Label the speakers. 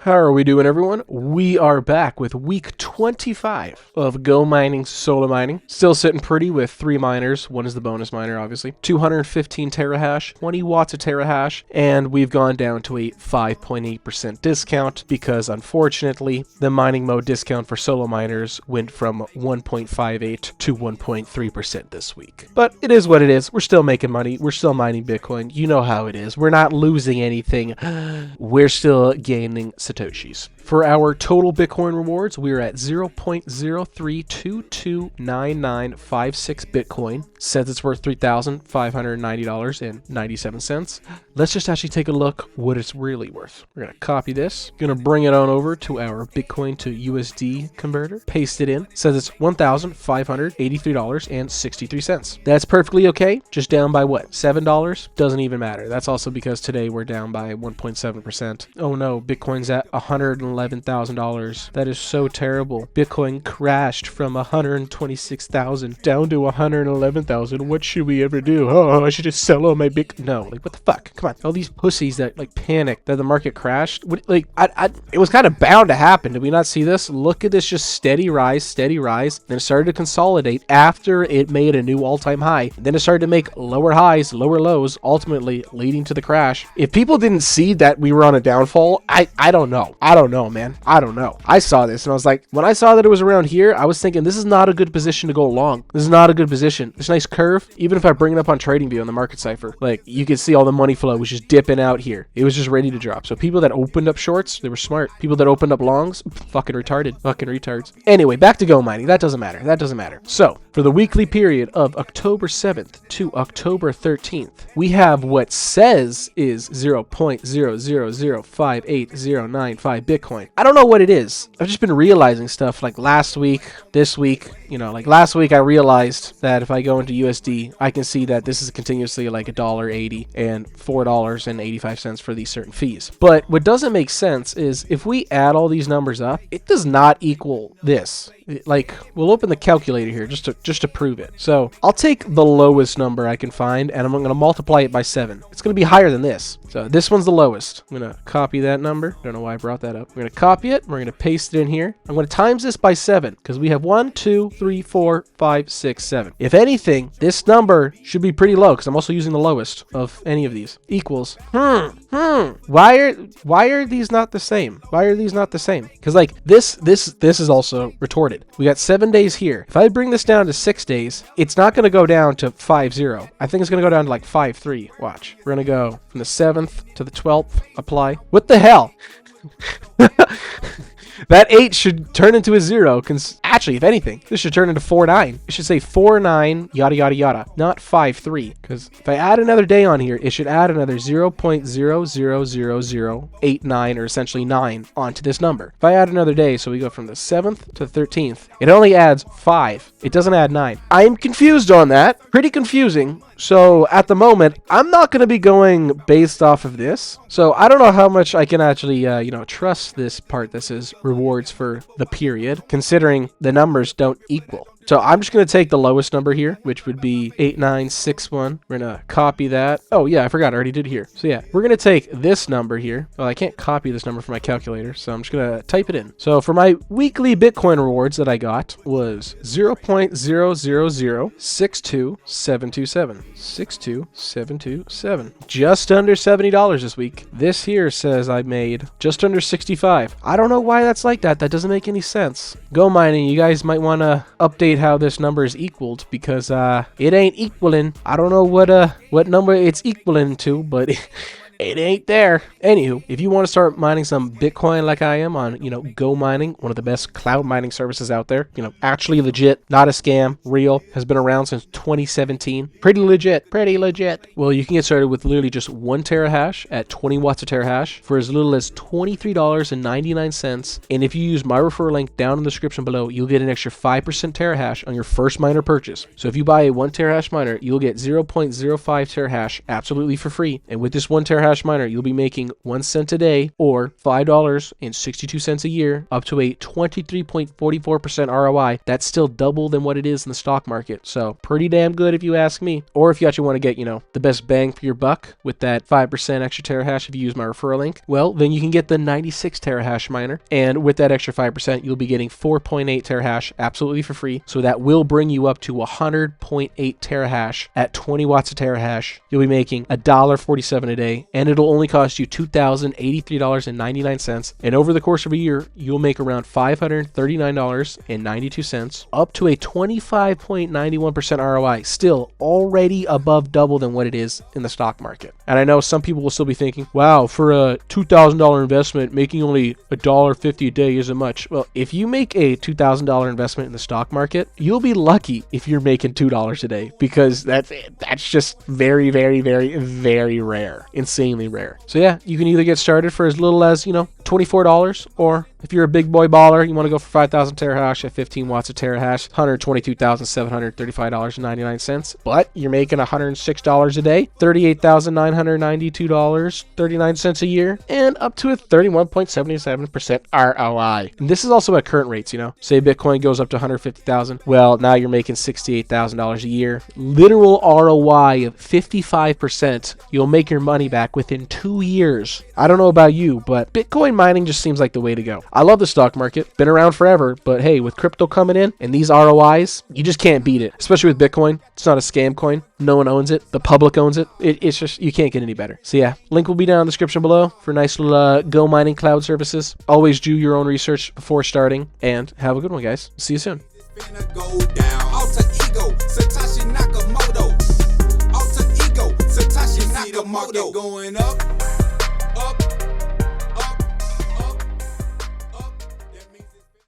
Speaker 1: How are we doing, everyone? We are back with week 25 of GoMining solo mining. Still sitting pretty with 3 miners. One is the bonus miner, obviously. 215 terahash, 20 watts of terahash, and we've gone down to a 5.8% discount because, unfortunately, the mining mode discount for solo miners went from 1.58 to 1.3% this week. But it is what it is. We're still making money. We're still mining Bitcoin. You know how it is. We're not losing anything. We're still gaining Satoshis. For our total Bitcoin rewards, we are at 0.03229956 Bitcoin. Says it's worth $3,590.97. Let's just actually take a look what it's really worth. We're going to copy this. Going to bring it on over to our Bitcoin to USD converter. Paste it in. Says it's $1,583.63. That's perfectly okay. Just down by what? $7? Doesn't even matter. That's also because today we're down by 1.7%. Oh no, Bitcoin's at $111,000. That is so terrible. Bitcoin crashed from 126,000 down to 111,000. What should we ever do? Oh, I should just sell all my Bitcoin. No, like what the fuck? Come on. All these pussies that like panicked that the market crashed. Like it was kind of bound to happen. Did we not see this? Look at this, just steady rise. Then it started to consolidate after it made a new all-time high. Then it started to make lower highs, lower lows, ultimately leading to the crash. If people didn't see that we were on a downfall, I don't know. I don't know, man. I don't know. I saw this and I was like, when I saw that it was around here, I was thinking this is not a good position to go long. This is not a good position. This nice curve, even if I bring it up on TradingView on the MarketCipher, like you can see all the money flow was just dipping out here. It was just ready to drop. So people that opened up shorts, they were smart. People that opened up longs, fucking retarded. Fucking retards. Anyway, back to GoMining. That doesn't matter. That doesn't matter. So for the weekly period of October 7th to October 13th, we have what says is 0.0005895 Bitcoin. I don't know what it is. I've just been realizing stuff like last week, this week, like last week I realized that if I go into USD, I can see that this is continuously like $1.80 and $4.85 for these certain fees. But what doesn't make sense is if we add all these numbers up, it does not equal this. Like, we'll open the calculator here just to prove it. So I'll take the lowest number I can find and I'm going to multiply it by 7. It's going to be higher than this. So this one's the lowest. I'm going to copy that number. Don't know why I brought that up. We're going to copy it. We're going to paste it in here. I'm going to times this by 7 because we have 1, 2, 3, 4, 5, 6, 7. If anything, this number should be pretty low because I'm also using the lowest of any of these. Equals. Why are these not the same? Why are these not the same? Because like this is also retorted. We got 7 days here. If I bring this down to 6 days, it's not going to go down to 5.0. I think it's going to go down to like 5.3. Watch. We're going to go from the 7th to the 12th. Apply. What the hell? That 8 should turn into a 0. Actually, if anything, this should turn into 4.9. It should say 4.9, yada, yada, yada, not 5.3. Because if I add another day on here, it should add another 0.00089, or essentially 9, onto this number. If I add another day, so we go from the 7th to the 13th, it only adds 5. It doesn't add 9. I'm confused on that. Pretty confusing. So at the moment, I'm not going to be going based off of this. So I don't know how much I can actually, trust this part that says rewards for the period, considering the numbers don't equal. So I'm just going to take the lowest number here, which would be 8961. We're going to copy that. Oh yeah, I forgot. I already did here. So yeah, we're going to take this number here. Well, I can't copy this number from my calculator, so I'm just going to type it in. So for my weekly Bitcoin rewards that I got was 0.00062727. 62727. Just under $70 this week. This here says I made just under 65. I don't know why that's like that. That doesn't make any sense. GoMining, you guys might want to update how this number is equaled because it ain't equaling. I don't know what number it's equaling to, but it ain't there. Anywho, if you want to start mining some Bitcoin like I am on, GoMining, one of the best cloud mining services out there, actually legit, not a scam, real, has been around since 2017. Pretty legit. Well, you can get started with literally just 1 terahash at 20 watts of terahash for as little as $23.99. And if you use my referral link down in the description below, you'll get an extra 5% terahash on your first miner purchase. So if you buy a 1 terahash miner, you'll get 0.05 terahash absolutely for free. And with this 1 terahash terahash miner, you'll be making 1 cent a day or $5.62 a year, up to a 23.44% ROI. That's still double than what it is in the stock market. So pretty damn good if you ask me. Or if you actually want to get, the best bang for your buck with that 5% extra terahash if you use my referral link, well, then you can get the 96 terahash miner. And with that extra 5%, you'll be getting 4.8 terahash absolutely for free. So that will bring you up to 100.8 terahash at 20 watts a terahash. You'll be making $1.47 a day, and it'll only cost you $2,083.99. And over the course of a year, you'll make around $539.92, up to a 25.91% ROI, still already above double than what it is in the stock market. And I know some people will still be thinking, wow, for a $2,000 investment, making only $1.50 a day isn't much. Well, if you make a $2,000 investment in the stock market, you'll be lucky if you're making $2 a day, because that's just very, very, very, very rare, insanely rare. So yeah, you can either get started for as little as, $24, or if you're a big boy baller, you want to go for 5,000 terahash at 15 watts a terahash, $122,735.99. But you're making $106 a day, $38,992.39 a year, and up to a 31.77% ROI. And this is also at current rates, Say Bitcoin goes up to 150,000. Well, now you're making $68,000 a year. Literal ROI of 55%. You'll make your money back within 2 years. I don't know about you, but Bitcoin mining just seems like the way to go. I love the stock market, been around forever, but hey, with crypto coming in and these ROIs, you just can't beat it. Especially with Bitcoin. It's not a scam coin. No one owns it. The public owns it. It's just, you can't get any better. So yeah, link will be down in the description below for nice little GoMining cloud services. Always do your own research before starting, and have a good one, guys. See you soon.
Speaker 2: Going up.